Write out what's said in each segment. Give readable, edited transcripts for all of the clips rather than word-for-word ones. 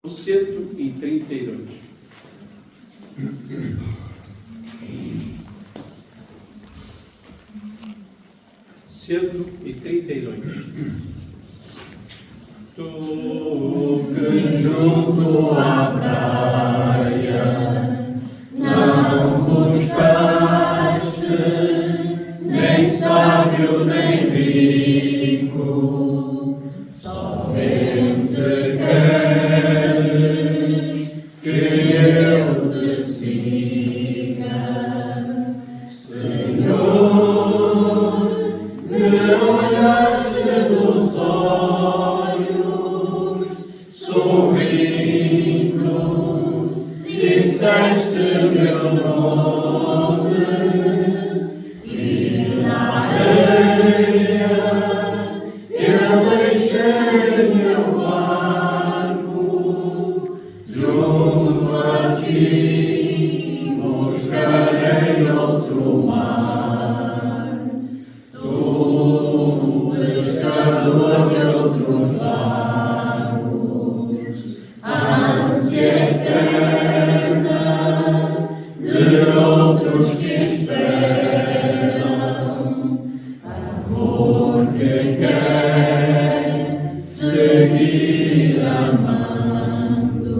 132. Tu que junto à praia não buscaste nem sábio nem rico, somente queres que eu te siga, Senhor. Me olhaste nos olhos, sorrindo, disseste meu nome, e na areia eu deixei meu barco, junto a ti mostrarei outro mar. Tu, pescador de outros lagos, ânsia eterna de outros que esperam, amor que quer seguir amando.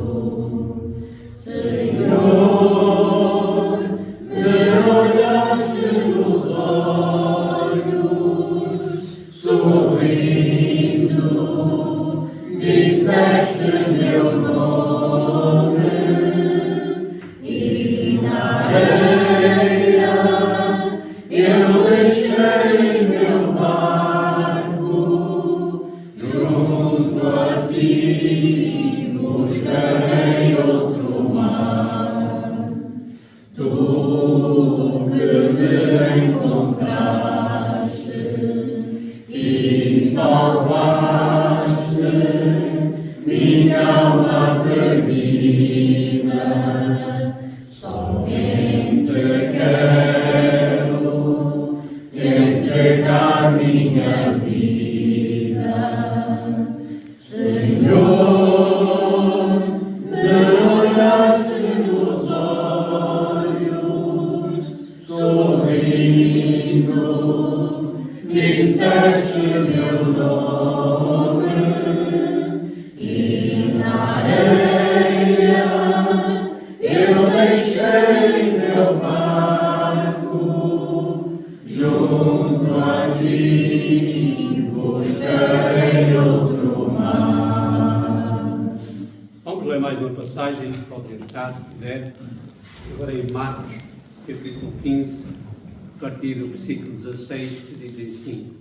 Senhor, me olhaste nos olhos, sorrindo, disseste meu nome, e na areia eu deixei meu barco, junto a ti buscarei outro mar. Tu que me encontraste e salvaste minha alma perdida, somente quero entregar minha vida. Senhor, me olhaste nos olhos, sorrindo, disseste meu nome, e na areia eu deixei meu barco, junto a ti buscarei outro mar. Vamos ler mais uma passagem, pode ter cá, se quiser. Agora em Marcos, capítulo 15, a partir do versículo 16, que diz assim: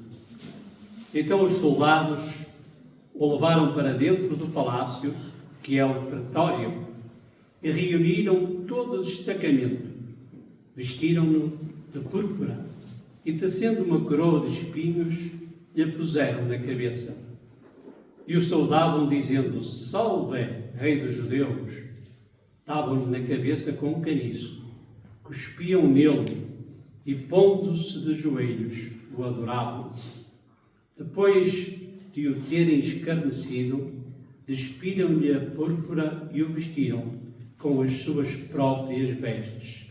Então os soldados o levaram para dentro do palácio, que é o pretório, e reuniram todo o destacamento. Vestiram-no de púrpura e, tecendo uma coroa de espinhos, lhe puseram na cabeça. E o saudavam, dizendo: Salve, Rei dos Judeus! Davam-lhe na cabeça com um caniço, cuspiam nele e, pondo-se de joelhos, o adoravam. Depois de o terem escarnecido, despiram-lhe a púrpura e o vestiram com as suas próprias vestes.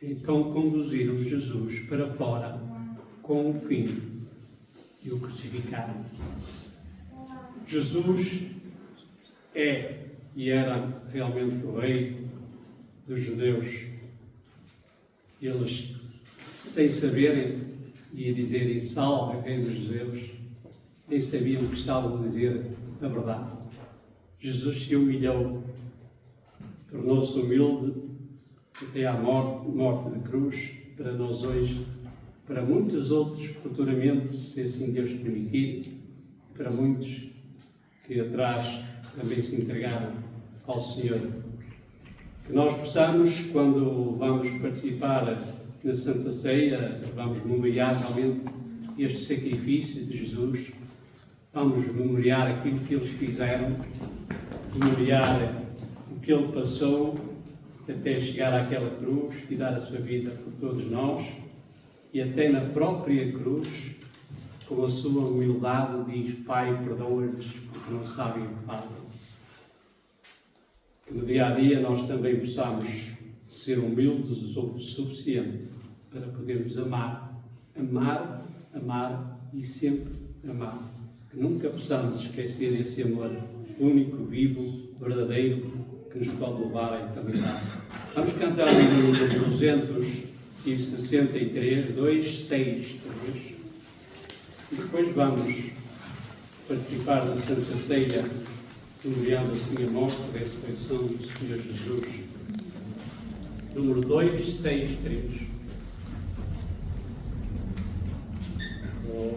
Então conduziram Jesus para fora com o fim e o crucificaram. Jesus é e era realmente o Rei dos Judeus. Eles, sem saberem e dizerem salve, Rei dos Judeus, nem sabiam que estavam a dizer a verdade. Jesus se humilhou, tornou-se humilde até à morte de cruz, para nós hoje, para muitos outros futuramente, se assim Deus permitir, para muitos que atrás também se entregaram ao Senhor. Que nós possamos, quando vamos participar na Santa Ceia, vamos memoriar realmente este sacrifício de Jesus, vamos memoriar aquilo que eles fizeram, memoriar o que ele passou até chegar àquela cruz e dar a sua vida por todos nós, e até na própria cruz, com a sua humildade, diz: Pai, perdoa-lhes, porque não sabem o que fazem. que no dia a dia nós também possamos ser humildes o suficiente para podermos amar, amar, amar e sempre amar. Que nunca possamos esquecer esse amor único, vivo, verdadeiro, que nos pode levar à eternidade. Vamos cantar o número 263, 263. Depois vamos participar da Santa Ceia, memoriando assim a morte e a ressurreição do Senhor Jesus. Número 263.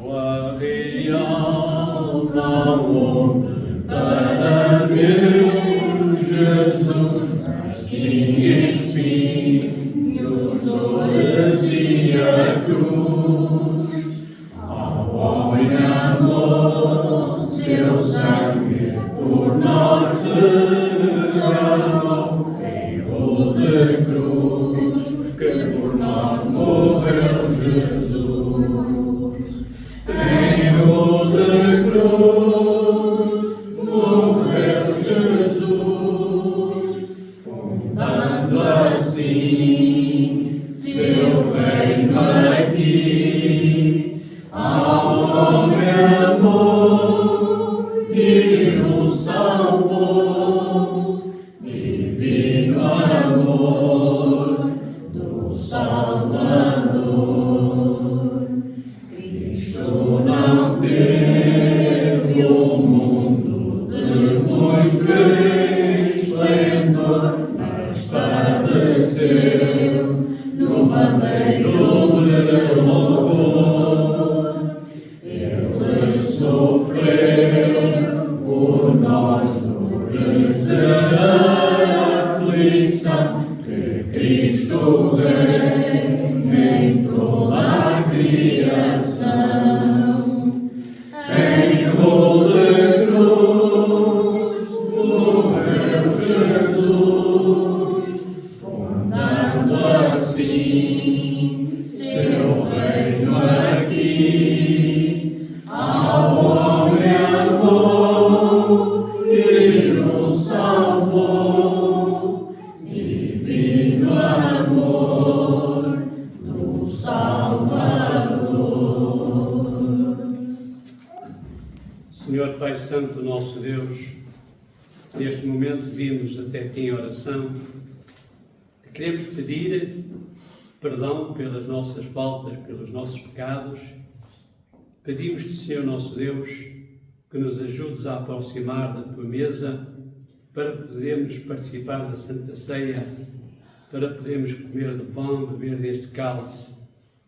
A real valor para meu Jesus, assim espinhos, dores e a cruz, ao homem amor, seu sangue por nós derramou, erro de cruz, que por nós morreu Jesus. Fundando assim seu reino aqui, ao homem amor e o salvou, divino amor do Salvador. Cristo não teve o mundo de muito esplendor, mas padeceu no madeiro de horror. Ele sofreu por nós dores de aflição, que Cristo reina em toda a criação. Em rol de cruz morreu Jesus, fundando assim seu reino aqui, ao homem amor e o salvou, divino amor do Salvador. Senhor Pai Santo, nosso Deus, neste momento vimos até ti em oração. Queremos pedir perdão pelas nossas faltas, pelos nossos pecados. Pedimos-te, Senhor nosso Deus, que nos ajudes a aproximar da tua mesa para podermos participar da Santa Ceia, para podermos comer do pão, beber deste cálice,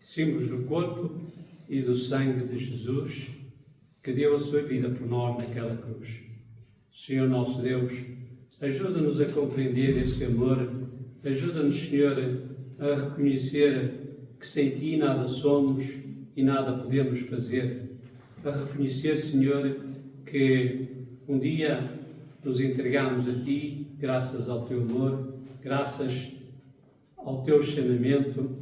símbolos do corpo e do sangue de Jesus, que deu a sua vida por nós naquela cruz. Senhor nosso Deus, ajuda-nos a compreender esse amor, ajuda-nos, Senhor, a reconhecer que sem Ti nada somos e nada podemos fazer, a reconhecer, Senhor, que um dia nos entregamos a Ti, graças ao Teu amor, graças ao Teu chamamento,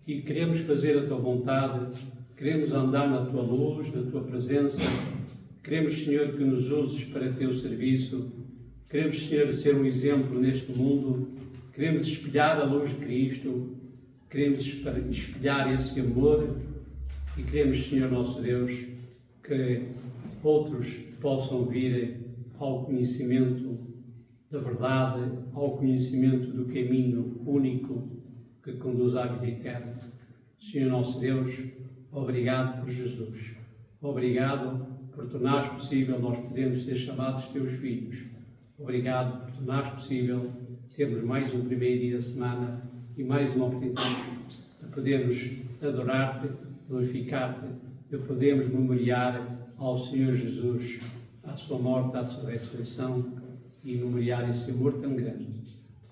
e queremos fazer a Tua vontade, queremos andar na Tua luz, na Tua presença. Queremos, Senhor, que nos uses para Teu serviço. Queremos, Senhor, ser um exemplo neste mundo. Queremos espelhar a luz de Cristo. Queremos espelhar esse amor. E queremos, Senhor nosso Deus, que outros possam vir ao conhecimento da verdade, ao conhecimento do caminho único que conduz à vida eterna. Senhor nosso Deus, obrigado por Jesus. Obrigado por tornares possível nós podermos ser chamados teus filhos. Obrigado por tornares possível termos mais um primeiro dia da semana e mais uma oportunidade de podermos adorar-te, glorificar-te, de podermos memoriar ao Senhor Jesus, à sua morte, à sua ressurreição e memoriar esse amor tão grande.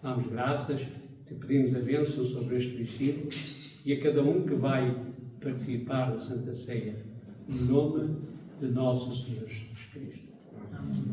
Damos graças, te pedimos a bênção sobre este discípulo e a cada um que vai participar da Santa Ceia, em nome de nosso Senhor Jesus Cristo. Amém.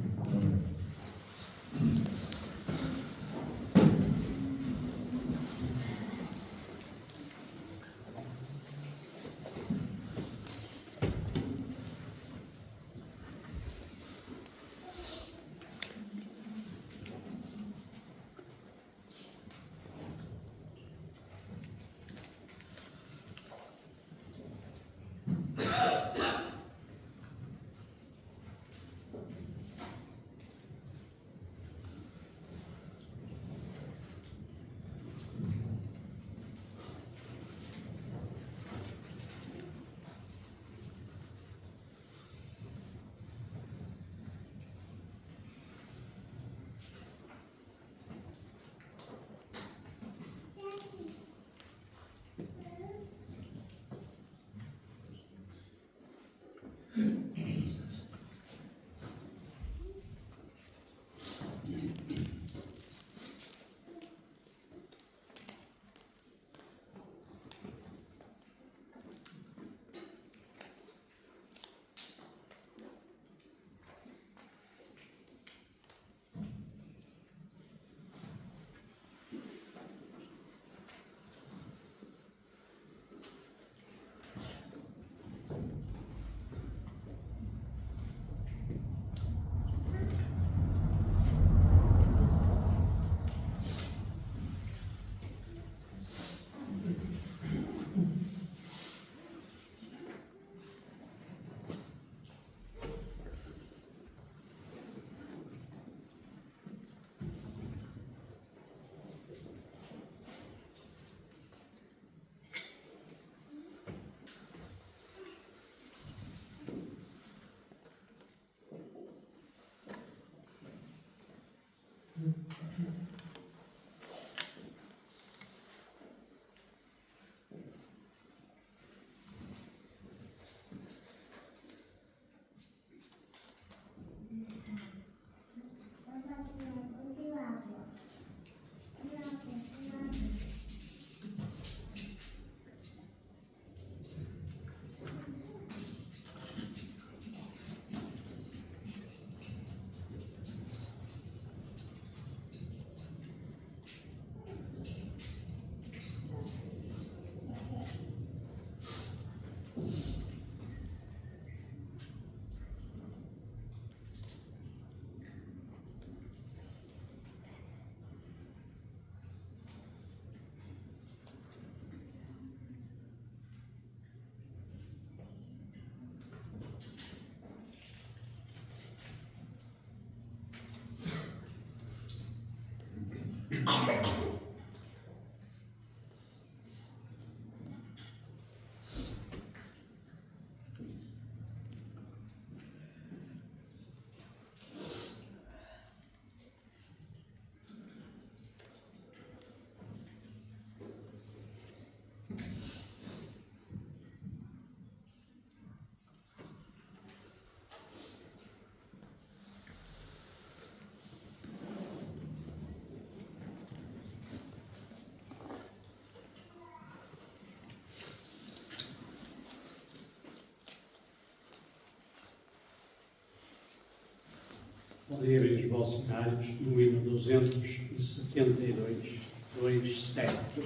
Podem abrir os vossos diários no hino 272, 272.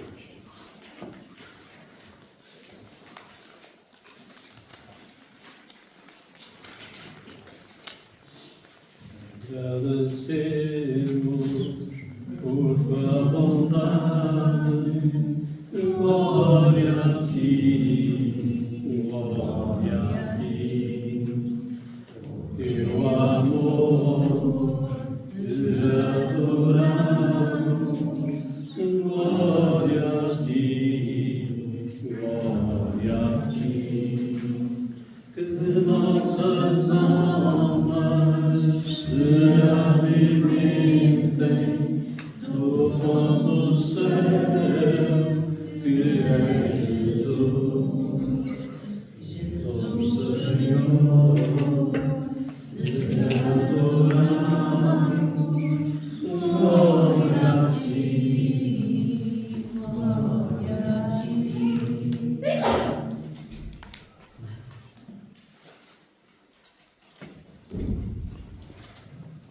Agradecemos por tua bondade, glória a ti, glória a ti. Teu amor, te adoramos, glória a ti, glória a ti. Que de nossas almas se alimentem do pão do céu, que é Jesus. Somos Senhor.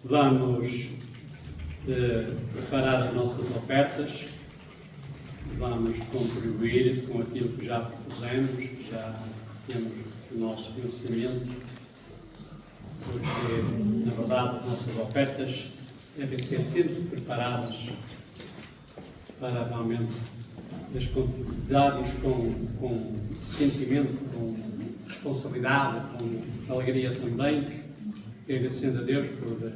Vamos preparar as nossas ofertas, vamos contribuir com aquilo que já propusemos, que já temos o nosso conhecimento, porque, na verdade, as nossas ofertas devem ser sempre preparadas para realmente darmos com sentimento, com responsabilidade, com alegria também, agradecendo a Deus por nos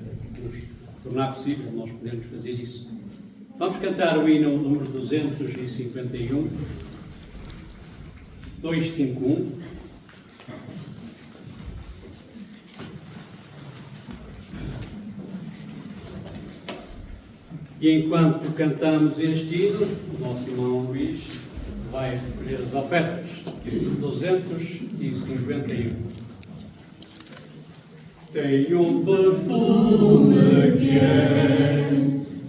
tornar possível nós podermos fazer isso. Vamos cantar o hino número 251, 251. E enquanto cantamos este hino, o nosso irmão Luís vai recolher as ofertas. 251. Tem um perfume que é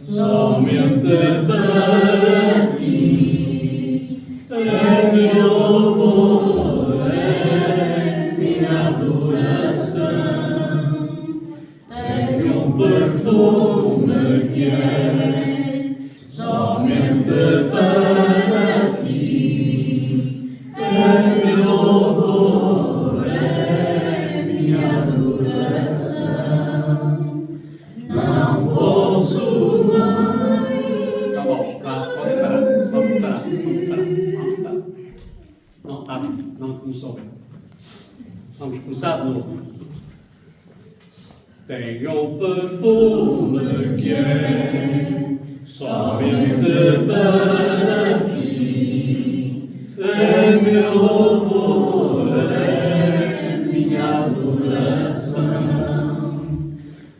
somente para ti, é meu louvor, é minha adoração. Tem um perfume que é somente para ti, é meu louvor, é minha adoração. Não posso mais. Tá bom, pode parar. Não, tá, não começou bem. Vamos começar de novo. Tem um perfume que é somente para ti, é meu louvor, é minha adoração.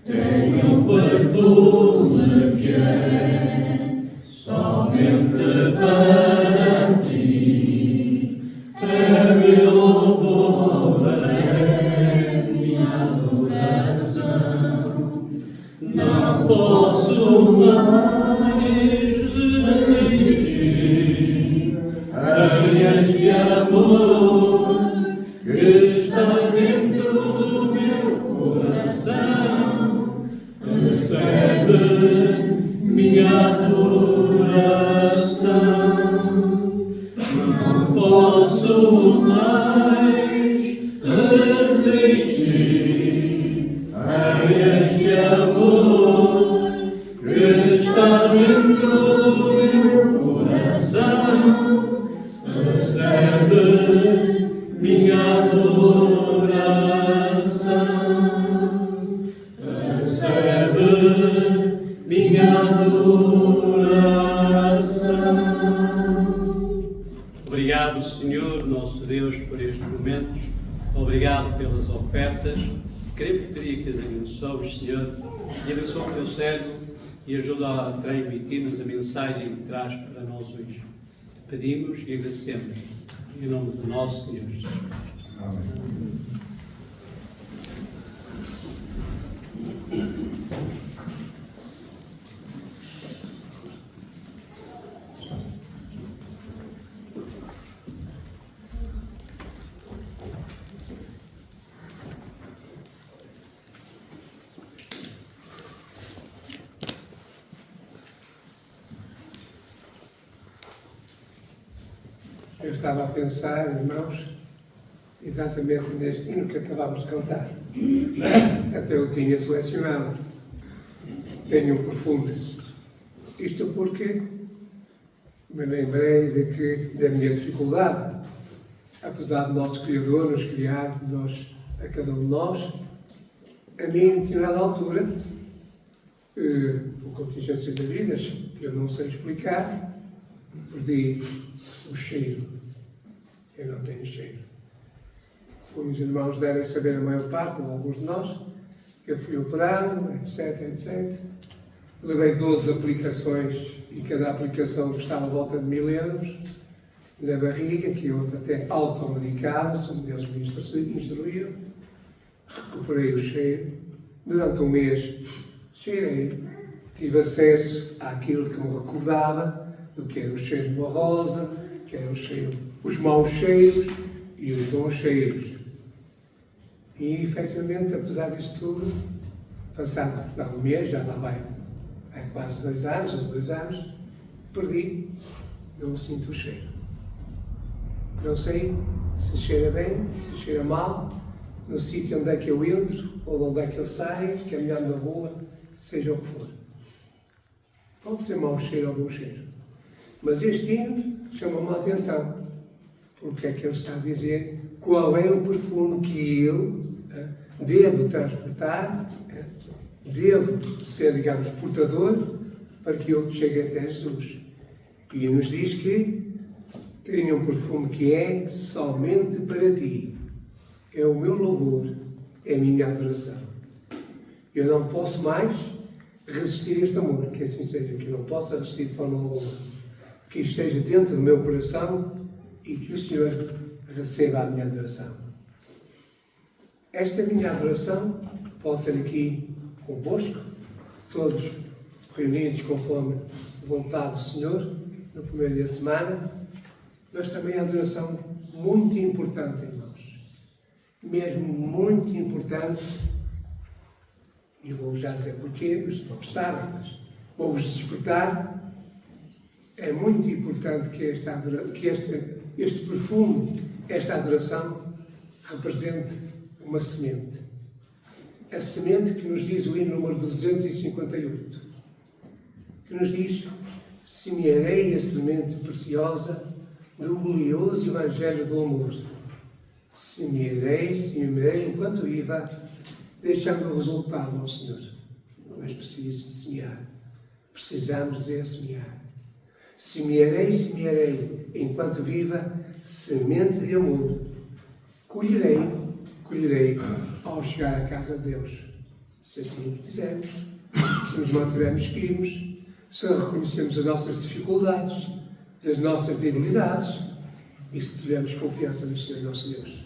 Tem um perfume jamais resistir a este amor que está dentro do meu coração. Recebe minha adoração. Recebe minha adoração. Obrigado, Senhor, nosso Deus, por estes momentos. Obrigado pelas ofertas. Queremos pedir que as abençoes, Senhor, e abençoe o teu servo e ajuda a transmitir-nos a mensagem que traz para nós hoje. Pedimos e agradecemos. Em nome do nosso Senhor Jesus. Amém. Eu estava a pensar, irmãos, exatamente neste hino que acabámos de cantar. Até eu tinha selecionado. Tenho um perfume. Isto porque me lembrei da minha dificuldade. Apesar de nosso Criador nos criar, a cada um de nós, a mim, em determinada altura, por contingências das vidas, que eu não sei explicar, perdi o cheiro. Eu não tenho cheiro. Os irmãos devem saber, a maior parte, alguns de nós, que eu fui operado, etc, etc. Levei 12 aplicações e cada aplicação custava a volta de 1000 euros na barriga, que eu até automedicava, se um deles me instruíram. Recuperei o cheiro. Durante um mês cheirei. Tive acesso àquilo que me recordava do que era o cheiro de uma rosa, que era o cheiro, os maus cheiros e os bons cheiros. E, efetivamente, apesar disso tudo, passado um mês, já lá vai há quase 2 anos, ou 2 anos, perdi, não sinto o cheiro. Não sei se cheira bem, se cheira mal, no sítio onde é que eu entro, ou onde é que eu saio, caminhando na rua, seja o que for. Pode ser mau cheiro ou bom cheiro. Mas este hino chama-me a atenção, porque é que ele está a dizer qual é o perfume que eu devo transportar, devo ser, digamos, portador, para que eu chegue até Jesus. E nos diz que tenho um perfume que é somente para ti. É o meu louvor, é a minha adoração. Eu não posso mais resistir a este amor, que assim seja, que eu não possa resistir de forma alguma. Que esteja dentro do meu coração e que o Senhor receba a minha adoração. Esta minha adoração pode ser aqui convosco, todos reunidos conforme a vontade do Senhor, no primeiro dia da semana, mas também a adoração muito importante em nós. Mesmo muito importante, e eu vou já dizer porquê, os irmãos sabem, mas vou-vos despertar. É muito importante que este perfume, esta adoração, represente uma semente. A semente que nos diz o hino número 258, que nos diz: semearei a semente preciosa do glorioso Evangelho do amor. Semearei, enquanto viva, deixando o resultado ao Senhor. Mas preciso de semear. Precisamos de semear. Semearei, enquanto viva, semente de amor. Colherei ao chegar à casa de Deus. Se assim o quisermos, se nos mantivermos firmes, se reconhecemos as nossas dificuldades, as nossas debilidades, e se tivermos confiança no Senhor nosso Deus.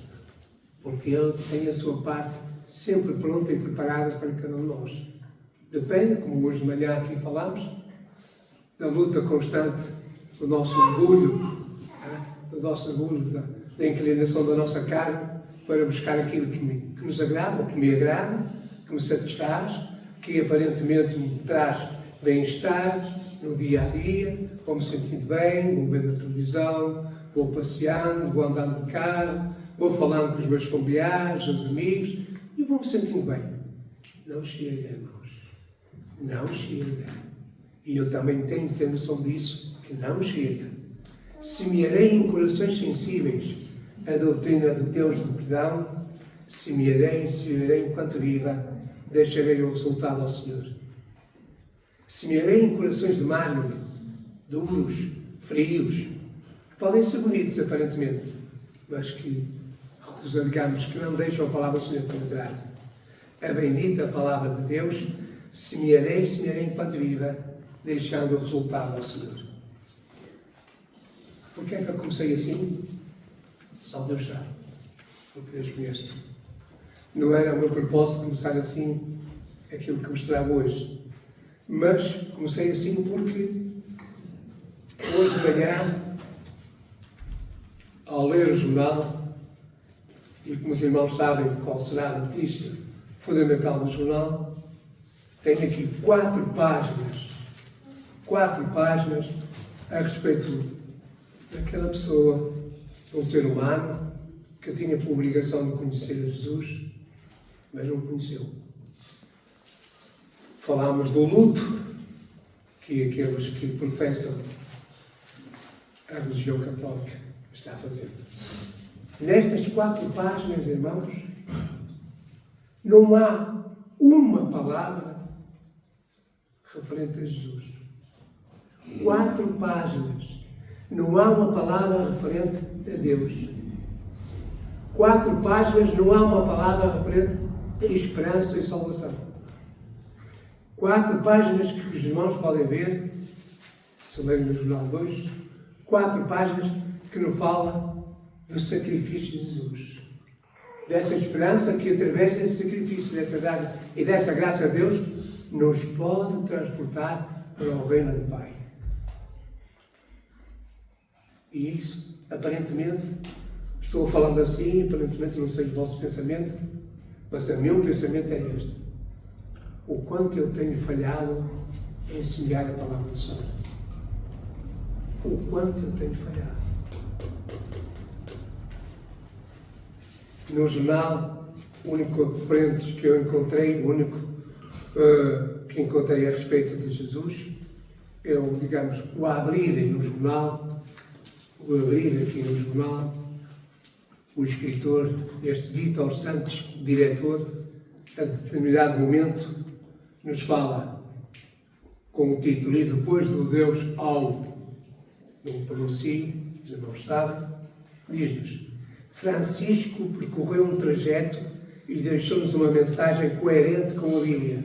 Porque Ele tem a sua parte sempre pronta e preparada para cada um de nós. Depende, como hoje de manhã aqui falámos, da luta constante do nosso orgulho, da inclinação da nossa carne para buscar aquilo que nos agrada, que me agrada, que me satisfaz, que aparentemente me traz bem-estar no dia a dia, vou me sentindo bem, vou vendo a televisão, vou passeando, vou andando de carro, vou falando com os meus familiares, os amigos, e vou me sentindo bem. Não chega, irmãos. Não chega. E eu também tenho que ter noção disso, que não chega. Semearei em corações sensíveis a doutrina do Deus do perdão, semearei enquanto viva, deixarei o resultado ao Senhor. Semearei em corações de mármore, duros, frios, que podem ser bonitos aparentemente, mas que recusamos, que não deixam a palavra do Senhor penetrar. A bendita palavra de Deus, semearei enquanto viva, deixando o resultado ao Senhor. Porquê é que eu comecei assim? Só Deus sabe. Porque Deus conhece. Não era o meu propósito começar assim, aquilo que vos trago hoje. Mas comecei assim porque hoje de manhã, ao ler o jornal, e como os irmãos sabem qual será a notícia fundamental do jornal, tenho aqui 4 páginas a respeito daquela pessoa, um ser humano, que tinha por obrigação de conhecer Jesus, mas não conheceu. Falámos do luto que aqueles que professam a religião católica está a fazer. Nestas 4 páginas, irmãos, não há uma palavra referente a Jesus. 4 páginas. Não há uma palavra referente a Deus. 4 páginas, não há uma palavra referente a esperança e salvação. 4 páginas que os irmãos podem ver, se lerem no jornal 2, 4 páginas que nos fala do sacrifício de Jesus. Dessa esperança que, através desse sacrifício, dessa graça e dessa graça de Deus, nos pode transportar para o reino do Pai. E isso, aparentemente, estou falando assim, aparentemente não sei o vosso pensamento, mas o meu pensamento é este. O quanto eu tenho falhado em semear a palavra do Senhor. O quanto eu tenho falhado. No jornal, o único referente que eu encontrei, o único que encontrei a respeito de Jesus, é o, digamos, o abrirem no jornal, o abrir aqui no jornal, o escritor, este Vítor Santos, diretor, a determinado momento, nos fala com o título, e depois do Deus ao, não pronuncio, os irmãos sabem, diz-nos: Francisco percorreu um trajeto e deixou-nos uma mensagem coerente com a Bíblia.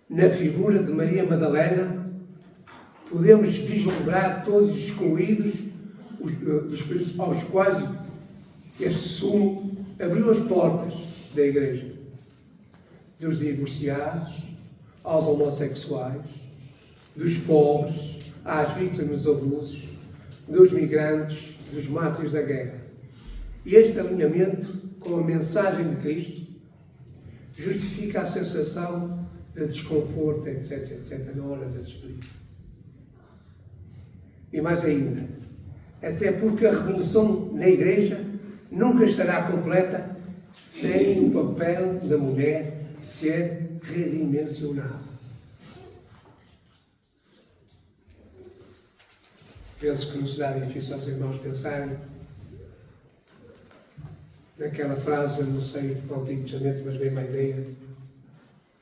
Na figura de Maria Madalena, podemos vislumbrar todos os excluídos, aos quais este sumo abriu as portas da Igreja. Dos divorciados, aos homossexuais, dos pobres, às vítimas dos abusos, dos migrantes, dos mártires da guerra. E este alinhamento com a mensagem de Cristo justifica a sensação de desconforto, etc., na hora da despedida. E mais ainda, até porque a revolução na Igreja nunca estará completa sem o papel da mulher ser redimensionado. Penso que não será difícil aos irmãos pensarem naquela frase, não sei o Antigo Testamento, mas bem a ideia: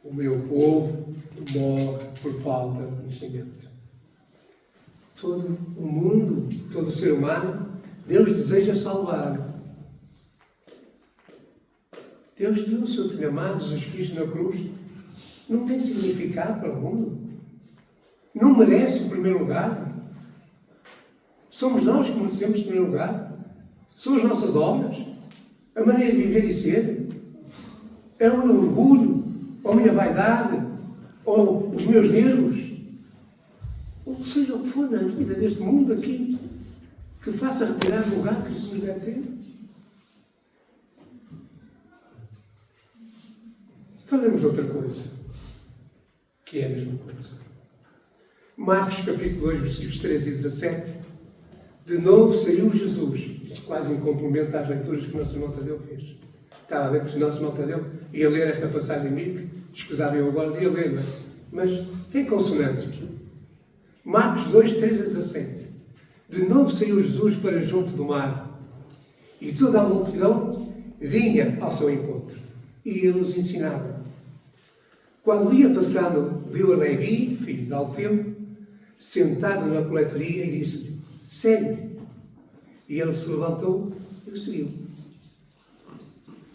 o meu povo morre por falta de conhecimento. Todo o mundo, todo o ser humano, Deus deseja salvar. Deus deu o seu Filho amado, Jesus Cristo, na cruz. Não tem significado para o mundo. Não merece o primeiro lugar. Somos nós que merecemos o primeiro lugar. São as nossas obras, a maneira de viver e ser. É o meu orgulho, ou a minha vaidade, ou os meus nervos, ou seja o que for na vida deste mundo aqui, que faça retirar o lugar que Jesus deve ter. Falemos de outra coisa. que é a mesma coisa. Marcos capítulo 2, versículos 13 e 17. De novo saiu Jesus. Isto quase em complemento às leituras que o nosso irmão Tadeu fez. Estava a ver que o nosso irmão Tadeu ia ler esta passagem bíblica. Escusava eu agora de a ler, mas tem consonância. Marcos 2, 13 a 17. De novo saiu Jesus para junto do mar, e toda a multidão vinha ao seu encontro, e ele os ensinava. Quando ia passando, viu a Levi, filho de Alfeu, sentado na coletoria, e disse-lhe: segue-me. E ele se levantou e o seguiu.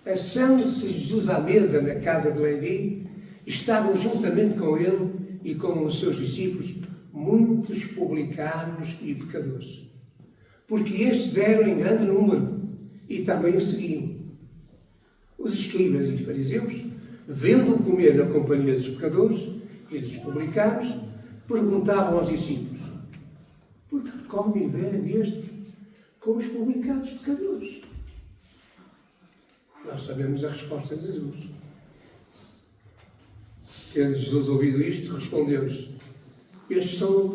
Achando-se Jesus à mesa na casa de Levi, estavam juntamente com ele e com os seus discípulos muitos publicanos e pecadores, porque estes eram em grande número e também o seguiam. Os escribas e fariseus, vendo-o comer na companhia dos pecadores e dos publicanos, perguntavam aos discípulos: por que come e bebe este com os publicanos e pecadores? Nós sabemos a resposta de Jesus. Tendo Jesus ouvido isto, respondeu-lhes: estes são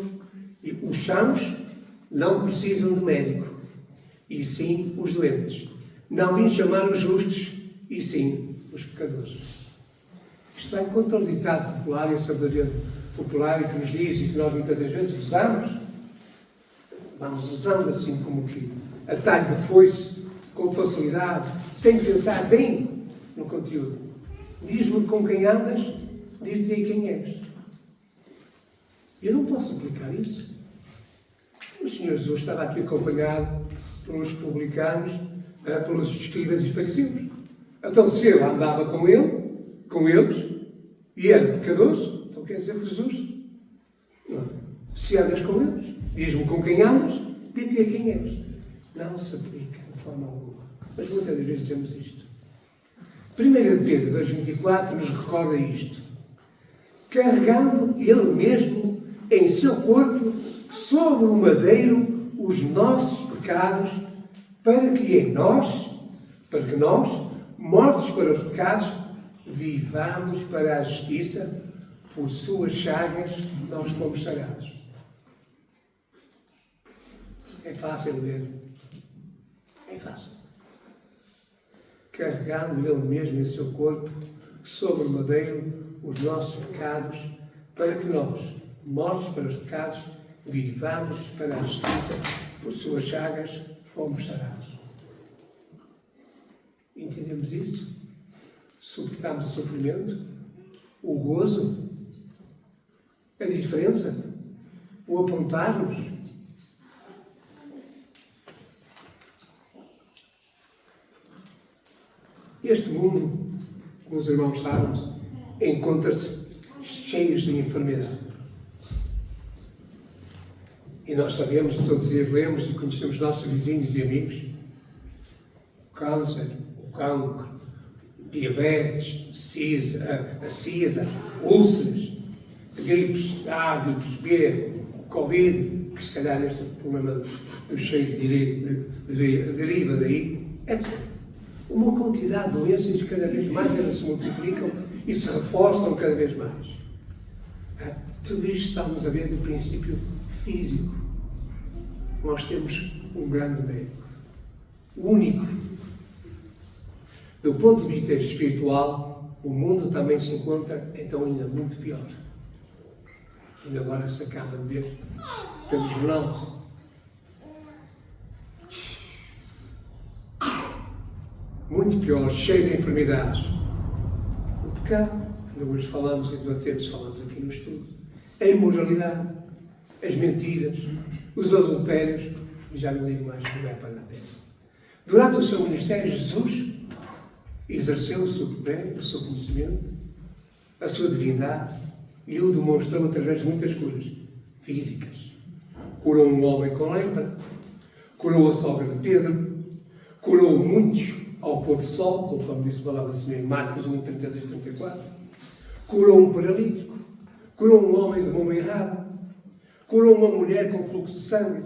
os sãos, não precisam de médico, e sim os doentes. Não vim chamar os justos, e sim os pecadores. Isto vai contra o ditado popular e a sabedoria popular que nos diz e que nós muitas das vezes usamos. Vamos usando assim como que atalho de foice, com facilidade, sem pensar bem no conteúdo. Diz-me com quem andas, dir-te-ei quem és. Eu não posso aplicar isso. O Senhor Jesus estava aqui acompanhado pelos publicanos, pelos escribas e fariseus. Então, se ele andava com eles, e eram pecadores, então quer dizer que Jesus, não. Se andas com eles, diz-me com quem andas, dir-te-ei quem és. Não se aplica de forma alguma. Mas muitas vezes dizemos isto. 1 Pedro 2,24 nos recorda isto. Carregando ele mesmo em seu corpo sobre o madeiro os nossos pecados, para que nós, mortos para os pecados, vivamos para a justiça, por suas chagas nós fomos sarados. É fácil ler. É fácil. Carregando ele mesmo em seu corpo sobre o madeiro os nossos pecados, para que nós, mortos para os pecados, vivamos para a justiça, por suas chagas fomos sarados. Entendemos isso? Suportamos o sofrimento, o gozo, a diferença, o apontar-nos. Este mundo, como os irmãos sabem, encontra-se cheios de enfermidade. E nós sabemos, e todos os dias lemos e conhecemos nossos vizinhos e amigos, o câncer, o cancro, diabetes, a sida, úlceras, gripes A, gripes B, Covid, que se calhar este problema do cheiro deriva daí, etc. Uma quantidade de doenças que cada vez mais elas se multiplicam e se reforçam cada vez mais. Tudo isto estamos a ver do princípio físico. Nós temos um grande médico, único. Do ponto de vista espiritual, o mundo também se encontra, então, ainda muito pior. Ainda agora se acaba de ver pelo jornal. Muito pior, cheio de enfermidades. O pecado, que hoje falamos e debatemos, falamos aqui no estudo. A imoralidade, as mentiras, os adultérios, e já não digo mais, não é para nada. Durante o seu ministério, Jesus exerceu o seu poder, o seu conhecimento, a sua divindade, e o demonstrou através de muitas curas físicas. Curou um homem com lepra, curou a sogra de Pedro, curou muitos ao pôr do sol, conforme diz a palavra do Senhor em Marcos 1, 32 e 34, curou um paralítico, curou um homem de mão errada, curou uma mulher com fluxo de sangue.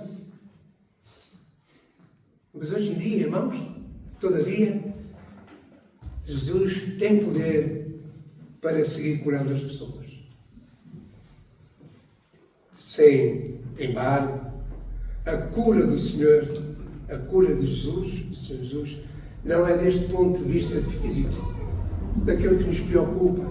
Mas hoje em dia, irmãos, todavia, Jesus tem poder para seguir curando as pessoas. sem embargo, a cura do Senhor, a cura de Jesus, do Senhor Jesus, não é deste ponto de vista físico, daquele que nos preocupa,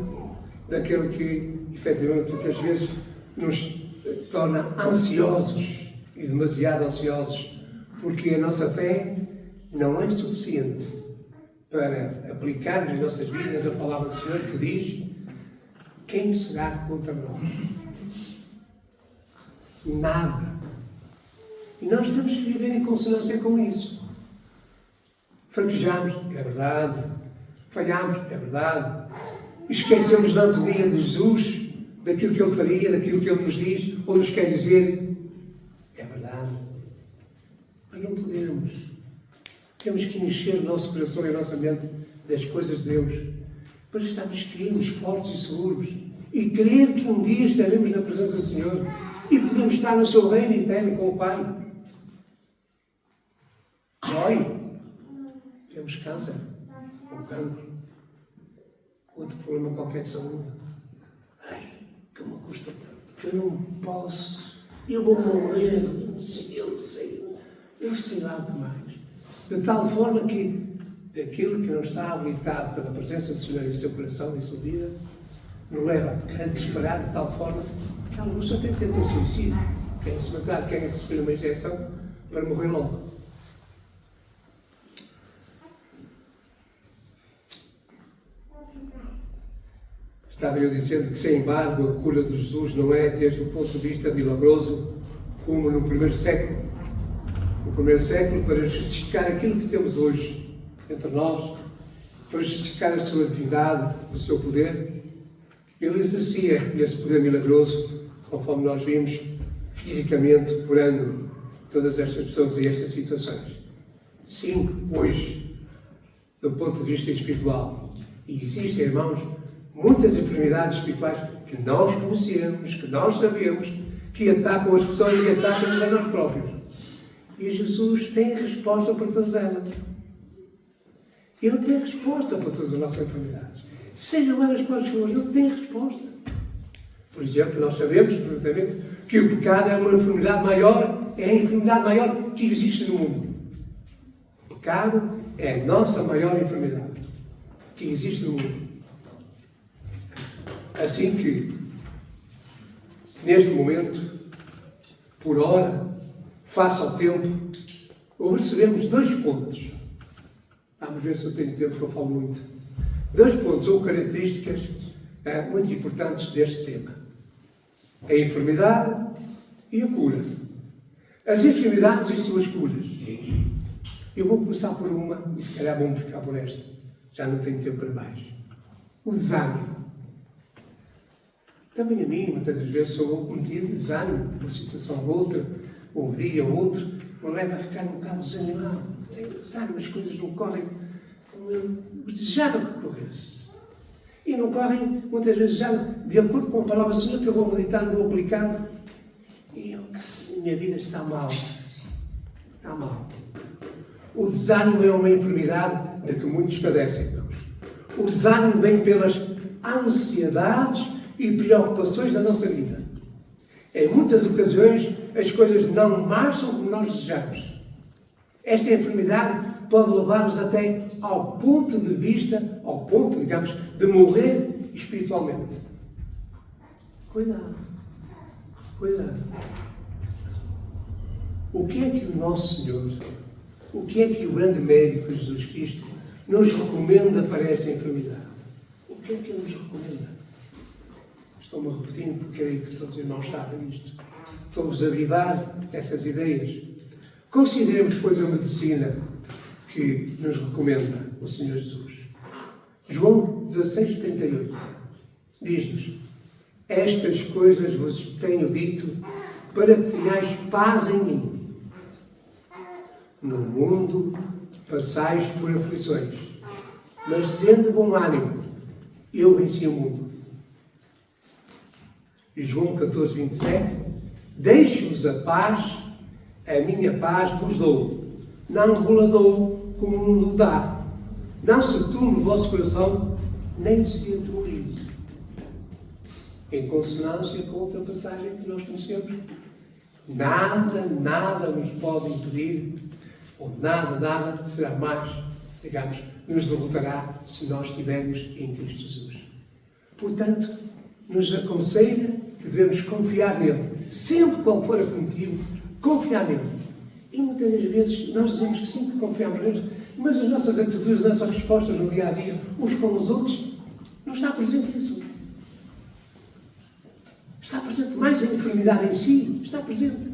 daquele que, efetivamente, muitas vezes nos torna ansiosos e demasiado ansiosos, porque a nossa fé não é suficiente para aplicar nas nossas vidas a palavra do Senhor que diz: quem será contra nós? Nada. E nós temos que viver em consonância com isso. Fraquejamos, é verdade. Falhamos, é verdade. Esquecemos durante o dia de Jesus, daquilo que Ele faria, daquilo que Ele nos diz, ou nos quer dizer. É verdade. Mas não podemos. Temos que encher o nosso coração e a nossa mente das coisas de Deus, para estarmos firmes, fortes e seguros, e crer que um dia estaremos na presença do Senhor e podemos estar no seu reino eterno com o Pai. Dói. Temos câncer, ou cancro, outro problema qualquer de saúde. Ai, que me custa tanto. Eu não posso. Eu vou morrer. Eu sei lá o que mais. De tal forma que aquilo que não está habilitado pela presença do Senhor em seu coração e em sua vida, nos leva a desesperar de tal forma que alguma pessoa tem que tentar o suicídio. Querem se matar, querem receber uma injeção para morrer logo. Estava eu dizendo que, sem embargo, a cura de Jesus não é desde o ponto de vista milagroso, como no primeiro século. No primeiro século, para justificar aquilo que temos hoje entre nós, para justificar a sua divindade, o seu poder, ele exercia esse poder milagroso, conforme nós vimos, fisicamente, curando todas estas pessoas e estas situações. Sim, hoje, do ponto de vista espiritual, existem, irmãos, muitas enfermidades espirituais que nós conhecemos, que nós sabemos, que atacam as pessoas e atacam-nos a nós próprios. E Jesus tem a resposta para todas elas. Ele tem a resposta para todas as nossas enfermidades. Sejam elas quais forem, Ele tem a resposta. Por exemplo, nós sabemos perfeitamente que o pecado é uma enfermidade maior, é a enfermidade maior que existe no mundo. O pecado é a nossa maior enfermidade que existe no mundo. Assim que, neste momento, por hora, face ao tempo, observemos 2 pontos. Vamos ver se eu tenho tempo, que eu falo muito. 2 pontos ou características muito importantes deste tema. A enfermidade e a cura. As enfermidades e suas curas. Eu vou começar por uma, e se calhar vamos ficar por esta. Já não tenho tempo para mais. O desânimo. Também a mim, muitas das vezes, sou cometido de desânimo, uma situação ou outra, ou um dia ou outro, me leva a ficar um bocado desanimado. Desânimo, as coisas não correm como eu desejava que corresse. E não correm, muitas vezes, já de acordo com a palavra do Senhor, que eu vou meditando, vou aplicando, e a minha vida está mal. Está mal. O desânimo é uma enfermidade de que muitos padecem, irmãos. O desânimo vem pelas ansiedades e preocupações da nossa vida. Em muitas ocasiões, as coisas não marcham como nós desejamos. Esta enfermidade pode levar-nos até ao ponto de vista, ao ponto, digamos, de morrer espiritualmente. Cuidado. Cuidado. O que é que o nosso Senhor, o que é que o grande médico Jesus Cristo nos recomenda para esta enfermidade? O que é que Ele nos recomenda? Estou-me repetindo porque creio que todos os irmãos sabem isto. Estou-vos a avivar essas ideias. Consideremos, pois, a medicina que nos recomenda o Senhor Jesus. João 16:38 diz-nos: estas coisas vos tenho dito para que tenhais paz em mim. No mundo passais por aflições, mas tende bom ânimo, eu venci o mundo. E João 14:27, deixo-vos a paz, a minha paz vos dou, não vos la dou como o mundo dá. Não se turbe o vosso coração, nem se atemorize. em consonância com outra passagem que nós conhecemos. Nada nos pode impedir, ou nada será mais, digamos, nos derrotará se nós estivermos em Cristo Jesus. Portanto, nos aconselha que devemos confiar nele, sempre qual for a comitiva, confiar nele. E muitas das vezes nós dizemos que sim, que confiamos nele, mas as nossas atitudes, as nossas respostas no dia a dia, uns com os outros, não está presente isso. Está presente mais a enfermidade em si, está presente.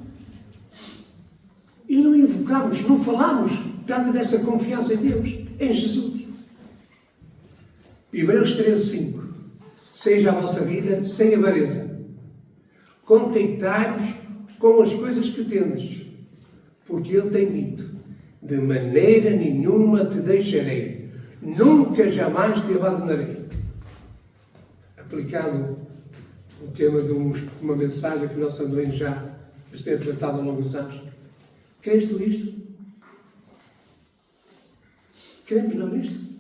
E não invocamos, não falamos tanto dessa confiança em Deus, em Jesus. Hebreus 13:5. Seja a vossa vida sem avareza. Contentai-vos com as coisas que tendes, porque Ele tem dito: de maneira nenhuma te deixarei, nunca jamais te abandonarei. Aplicado o tema de uma mensagem que o nosso André já tem tratado ao longo dos anos. Queres tu isto? Queremos não isto?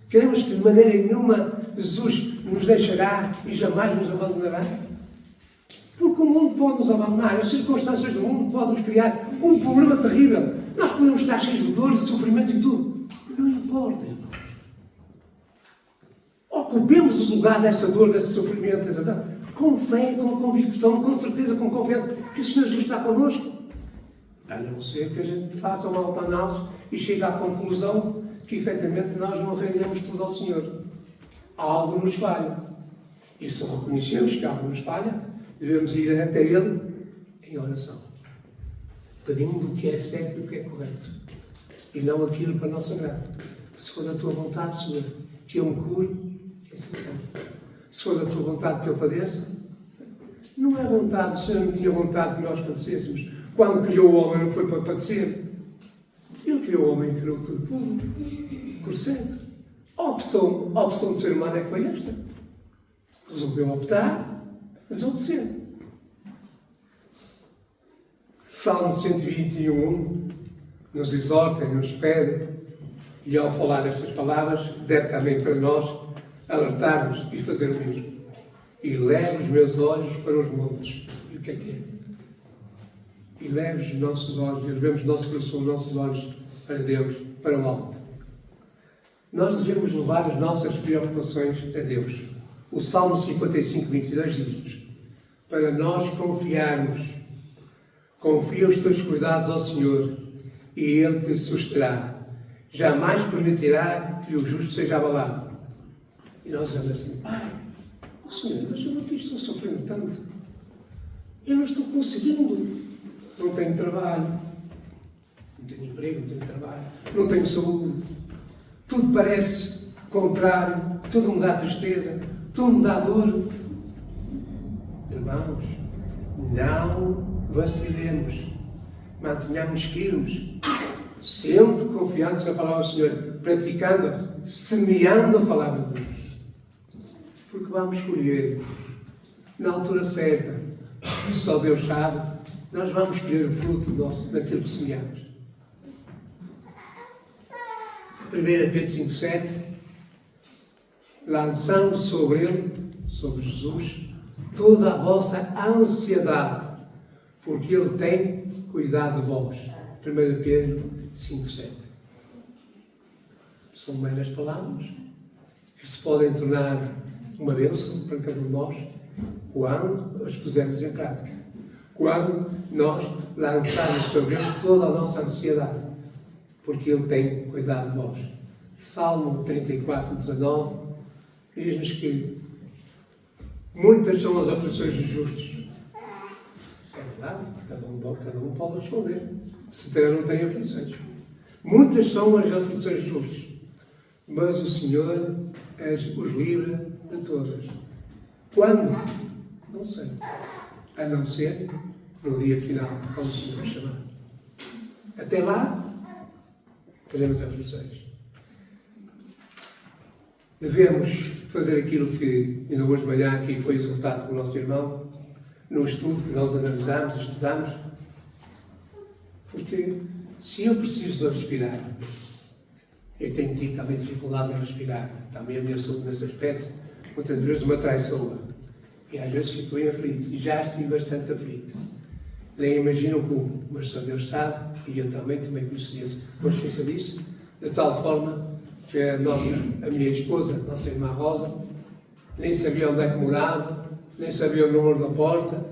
Queremos que de maneira nenhuma Jesus nos deixará e jamais nos abandonará? Porque o mundo pode nos abandonar, as circunstâncias do mundo podem nos criar um problema terrível. Nós podemos estar cheios de dores, de sofrimento e tudo. Não importa, irmãos. Ocupemos o lugar dessa dor, desse sofrimento, com fé, com convicção, com certeza, com confiança que o Senhor Jesus está connosco. A não ser que a gente faça uma autoanálise e chegue à conclusão que, efetivamente, nós não rendemos tudo ao Senhor. Algo nos falha. E se reconhecemos que algo nos falha, devemos ir até Ele em oração. Pedimos do que é certo e do que é correto. E não aquilo para a nossa agrado. Se for da Tua vontade, Senhor, que eu me cure, que assim seja. Se for da Tua vontade que eu padeça, não é vontade, o Senhor não tinha vontade que nós padecêssemos. Quando criou o homem não foi para padecer. Ele criou o homem e criou tudo puro, corcendo. A opção do ser humano é que foi esta. Resolveu optar, desobedecer. Salmo 121 nos exorta e nos pede, e ao falar estas palavras, deve também para nós alertar-nos e fazer o mesmo. E levo os meus olhos para os montes. E o que é? E leve os nossos olhos, levemos o nosso coração, os nossos olhos para Deus, para o alto. Nós devemos levar as nossas preocupações a Deus. O Salmo 55:22 diz-nos: para nós confiarmos, confia os teus cuidados ao Senhor e Ele te susterá. Jamais permitirá que o justo seja abalado. E nós dizemos assim: Pai, o Senhor, mas eu não estou sofrendo tanto. Eu não estou conseguindo. Não tenho trabalho, não tenho emprego, não tenho trabalho, não tenho saúde. Tudo parece contrário, tudo me dá tristeza, tudo me dá dor. Irmãos, não vacilemos, mantenhamos firmes, sempre confiantes na palavra do Senhor, praticando, semeando a palavra de Deus. Porque vamos colher na altura certa, só Deus sabe. Nós vamos colher o fruto daquilo que semeamos. 1 Pedro 5:7, lançando sobre Ele, sobre Jesus, toda a vossa ansiedade, porque Ele tem cuidado de vós. 1 Pedro 5:7. São meras palavras que se podem tornar uma bênção para cada um de nós quando as pusermos em prática. Quando nós lançarmos sobre Ele toda a nossa ansiedade, porque Ele tem cuidado de nós. Salmo 34:19 diz-nos que muitas são as aflições dos justos. É verdade, cada um pode responder, se tem ou não tem aflições. Muitas são as aflições dos justos, mas o Senhor os livra de todas. Quando? Não sei. A não ser no dia final, quando o Senhor nos chamar. Até lá, teremos aflições. Devemos fazer aquilo que, ainda hoje de manhã, aqui foi exortado pelo nosso irmão, no estudo que nós analisamos, estudamos, porque se eu preciso de respirar, eu tenho tido também dificuldade em respirar, também a minha saúde nesse aspecto, muitas vezes me atraiçoa. E às vezes fico bem aflito, e já estive bastante aflito. Nem imagino como, mas só Deus sabe, e eu também conhecia consciência disso, de tal forma que a minha esposa, a nossa irmã Rosa, nem sabia onde é que morava, nem sabia o número da porta,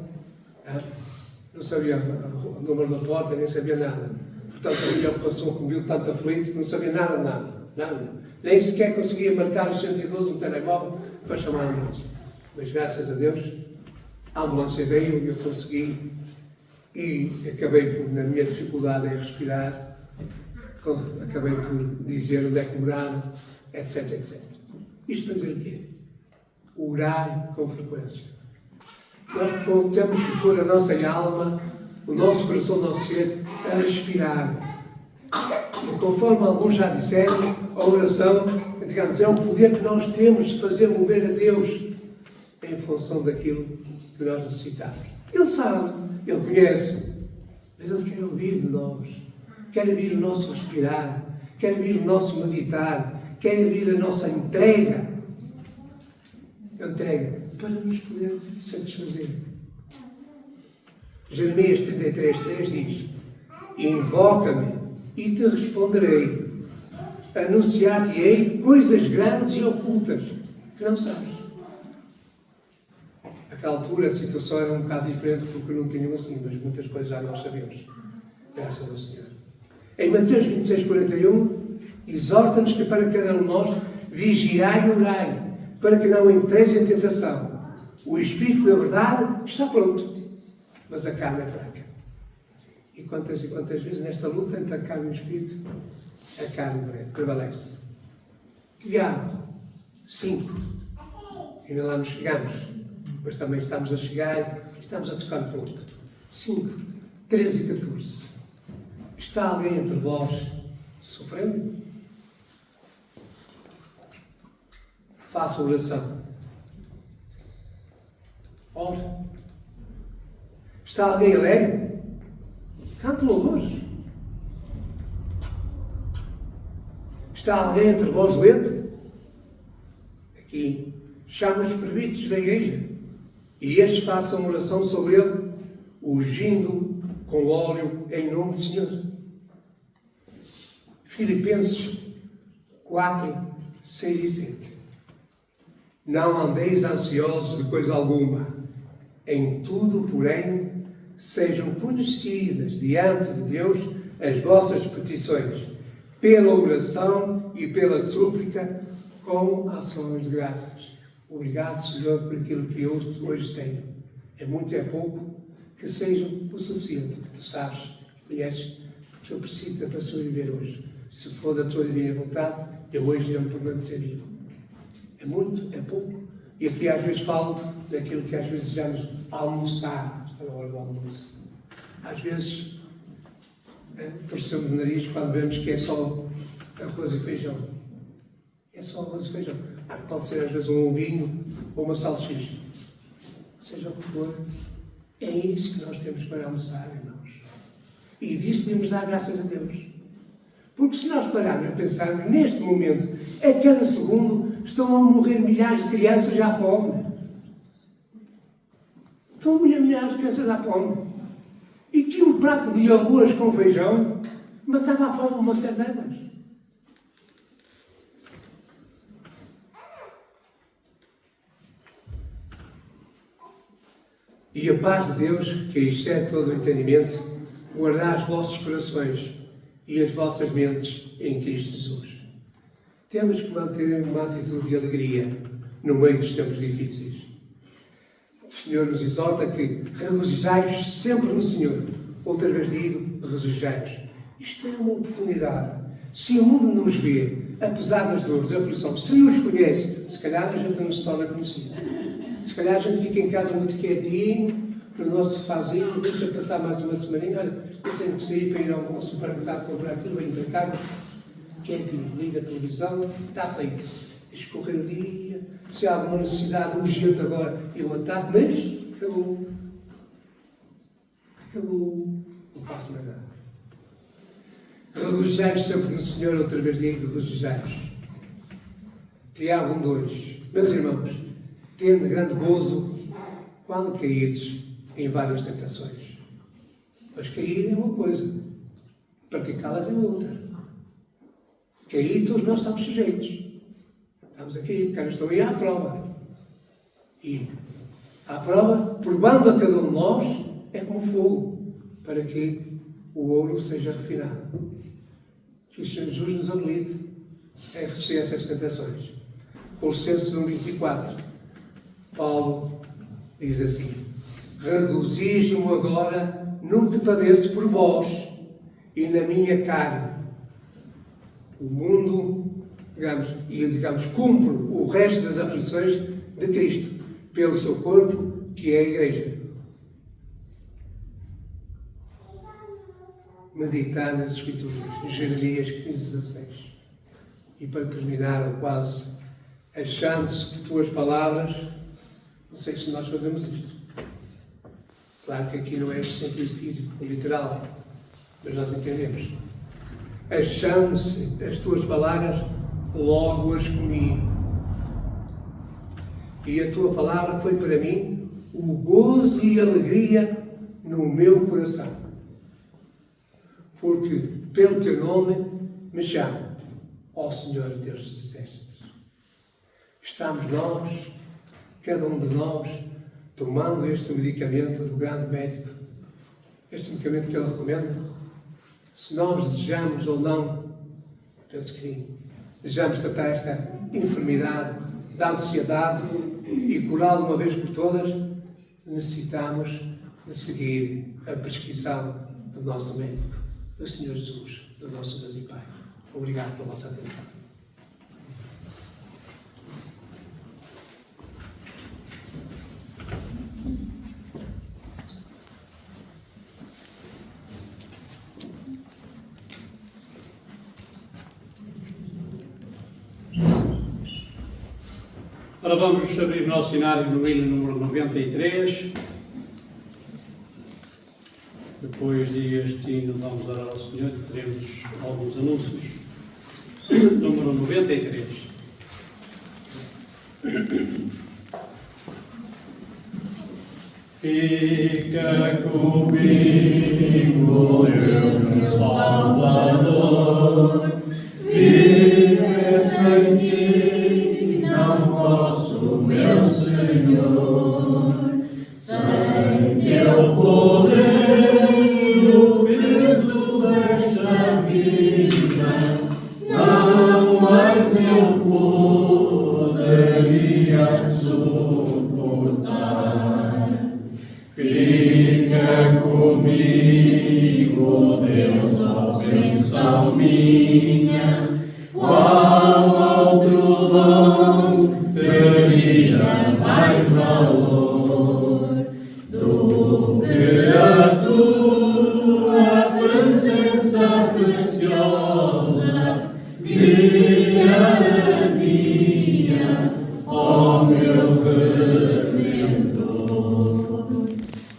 não sabia o número da porta, nem sabia nada. Portanto, a minha ocupação comigo tanto aflito que não sabia nada. Nem sequer conseguia marcar o 112 no telemóvel para chamar a ambulância. Mas graças a Deus, a ambulância veio e eu consegui, e acabei por, na minha dificuldade em respirar, acabei por dizer onde é que morava, etc. Isto para dizer o quê? Orar com frequência. Nós temos que pôr a nossa alma, o nosso coração, o nosso ser, a respirar. E conforme alguns já disseram, a oração, digamos, é um poder que nós temos de fazer mover a Deus em função daquilo que nós necessitamos. Ele sabe, Ele conhece, mas Ele quer ouvir de nós, quer ouvir o nosso respirar, quer ouvir o nosso meditar, quer ouvir a nossa entrega para nos poder satisfazer. Jeremias 33:3 diz: invoca-me e te responderei, anunciar-te-ei coisas grandes e ocultas que não sabes. Naquela altura a situação era um bocado diferente porque não tinham assim, mas muitas coisas já nós sabemos, graças ao Senhor. Em Mateus 26:41, exorta-nos que para cada um de nós vigiai e orai, para que não entreis em tentação. O Espírito da verdade está pronto, mas a carne é fraca. E quantas vezes nesta luta entre a carne e o Espírito, a carne prevalece. Tiago 5, ainda lá nos chegamos, mas também estamos a chegar, estamos a tocar no ponto. 5, 13 e 14. Está alguém entre vós sofrendo? Faça oração. Ore. Está alguém alegre? Cante louvores. Está alguém entre vós doente? Aqui chama os presbíteros da igreja e estes façam oração sobre ele, ungindo com óleo em nome do Senhor. Filipenses 4, 6 e 7. Não andeis ansiosos de coisa alguma. Em tudo, porém, sejam conhecidas diante de Deus as vossas petições, pela oração e pela súplica, com ações de graças. Obrigado, Senhor, por aquilo que eu hoje tenho. É muito, é pouco, que seja o suficiente. Tu sabes, conheces, que eu preciso para sobreviver hoje. Se for da tua divina vontade, eu hoje irei permanecer vivo. É muito, é pouco. E aqui às vezes falo daquilo que às vezes desejamos almoçar. Está na hora do almoço. Às vezes torcemos o nariz quando vemos que é só arroz e feijão. É só arroz e feijão. Pode ser às vezes um ovinho ou uma salsicha. Seja o que for, é isso que nós temos para almoçar, irmãos. E disso devemos dar graças a Deus. Porque se nós pararmos a pensar que neste momento, a cada segundo, estão a morrer milhares de crianças à fome. Estão a morrer milhares de crianças à fome. E que um prato de arroz com feijão matava à fome uma série delas. E a paz de Deus, que excede todo o entendimento, guardará os vossos corações e as vossas mentes em Cristo Jesus. Temos que manter uma atitude de alegria no meio dos tempos difíceis. O Senhor nos exorta que regozijai-vos sempre no Senhor. Outra vez digo, regozijai-vos. Isto é uma oportunidade. Se o mundo não os vê, apesar das dores, da aflição, se os conhece, se calhar a gente não se torna conhecido. Se calhar a gente fica em casa muito quietinho, no nosso sofazinho, deixa passar mais uma semaninha. Olha, eu tenho que sair para ir ao supermercado comprar aquilo, venho para casa, quietinho, liga a televisão, está feito. Escorrer o dia, se há alguma necessidade urgente agora, eu ataco, mas acabou. Não faço mais nada. Regozijai-vos sempre no Senhor, outra vez digo, regozijai-vos. Tiago 1:2. Meus irmãos, tendo grande gozo quando caíres em várias tentações. Mas cair é uma coisa, praticá-las é outra. Cair, todos nós estamos sujeitos. Estamos a cair, porque estou aí à prova. E à prova, provando a cada um de nós, é como fogo, para que o ouro seja refinado. Que o Senhor Jesus nos habilite a resistir a essas tentações. Colossenses 1:24, Paulo diz assim: regozijo-me agora no que padeço por vós e na minha carne. O mundo, digamos, cumpre o resto das aflições de Cristo, pelo seu corpo, que é a Igreja. Meditar nas Escrituras, em Jeremias 15:16. E para terminar, ou quase, achando-se de tuas palavras, não sei se nós fazemos isto. Claro que aqui não é no sentido físico, literal, mas nós entendemos. Achando-se as tuas palavras, logo as comi. E a tua palavra foi para mim o gozo e a alegria no meu coração. Porque pelo teu nome me chamo, ó Senhor Deus dos Exércitos. Estamos nós, cada um de nós, tomando este medicamento do grande médico, este medicamento que ele recomenda. Se nós desejamos ou não, penso que sim, desejamos tratar esta enfermidade da ansiedade e curá-la uma vez por todas, necessitamos de seguir a prescrição do nosso médico, do Senhor Jesus, do nosso Deus e Pai. Obrigado pela vossa atenção. Ora, vamos abrir o nosso cenário no hino número 93. Depois deste hino, vamos orar ao Senhor e teremos alguns anúncios. Número 93. Fica comigo, meu Salvador, vives em ti, não posso, meu Senhor, sem teu poder, o peso desta vida, não mais eu poderia suportar. Fica comigo, Deus, ó bênção minha, qual outro dom teria mais valor do que a tua presença preciosa, dia a dia, ó meu Redentor.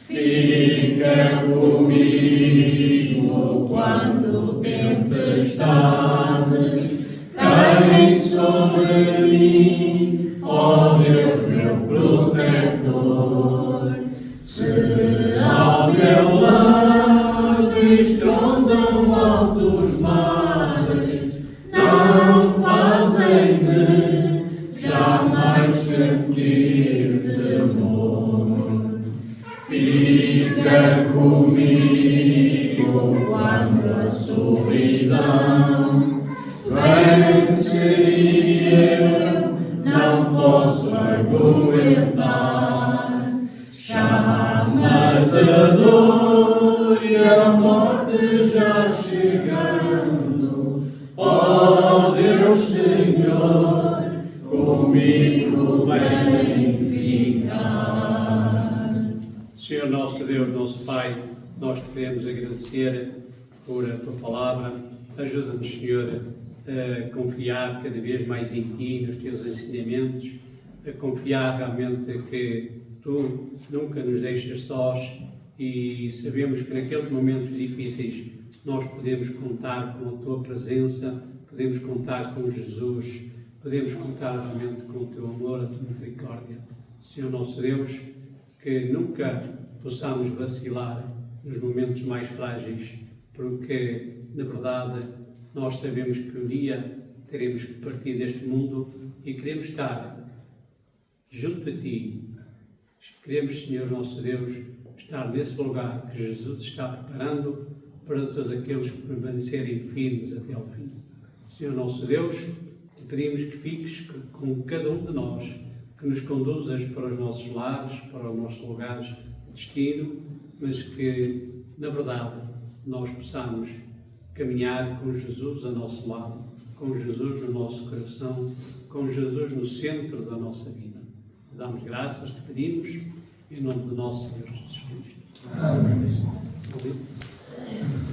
Fica comigo quando tempestades caem sobre mim, ó Deus meu protetor. Se ao meu lado estrondam altos mares, não fazem-me jamais sentir temor. Fica comigo quando a solidão vence e eu não posso aguentar. Chamas da dor e a morte já chegando, ó Deus Senhor, comigo vem ficar. Senhor nosso Deus, nosso Pai, nós te queremos agradecer por a tua palavra. Ajuda-nos, Senhor, a confiar cada vez mais em ti, nos teus ensinamentos, a confiar realmente que tu nunca nos deixas sós e sabemos que naqueles momentos difíceis nós podemos contar com a tua presença, podemos contar com Jesus, podemos contar realmente com o teu amor, a tua misericórdia. Senhor nosso Deus, que nunca possamos vacilar nos momentos mais frágeis, porque, na verdade, nós sabemos que um dia teremos que partir deste mundo e queremos estar junto a Ti. Queremos, Senhor nosso Deus, estar nesse lugar que Jesus está preparando para todos aqueles que permanecerem firmes até ao fim. Senhor nosso Deus, te pedimos que fiques com cada um de nós, que nos conduzas para os nossos lares, para os nossos lugares de destino, mas que, na verdade, nós possamos caminhar com Jesus a nosso lado, com Jesus no nosso coração, com Jesus no centro da nossa vida. Damos graças, te pedimos, em nome do nosso Senhor Jesus Cristo.